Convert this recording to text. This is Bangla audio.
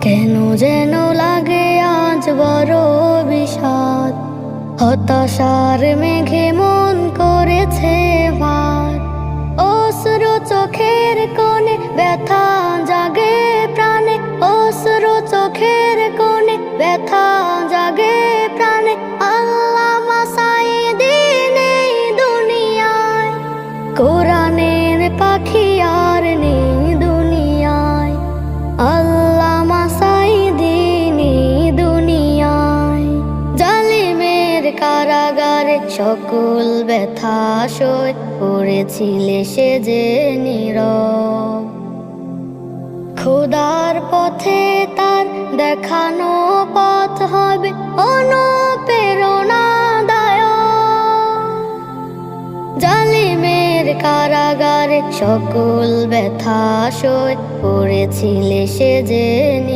কেন যেন লাগে আজ বড় বিষাদ, হতাশার মেঘে মন করেছে ভার। অশ্রু চোখের কোণে ব্যথা জাগে প্রাণে, অশ্রু চোখের কোণে ব্যথা জাগে প্রাণে। আল্লামা সাঈদী নেই দুনিয়ায়, কোরআনের পাখি আর নেই দুনিয়ায়। আল্লামা সাঈদী নেই দুনিয়ায়। জালিমের কারাগারে সকল ব্যথা সয়ে পড়েছিলে সে যে নীরব। খোদার পথে তার দেখানো পথ হবে অনুপ্রেরণাদায়ক। জালিমের কারাগারে সকল ব্যথা সয়ে পড়েছিলে সে যে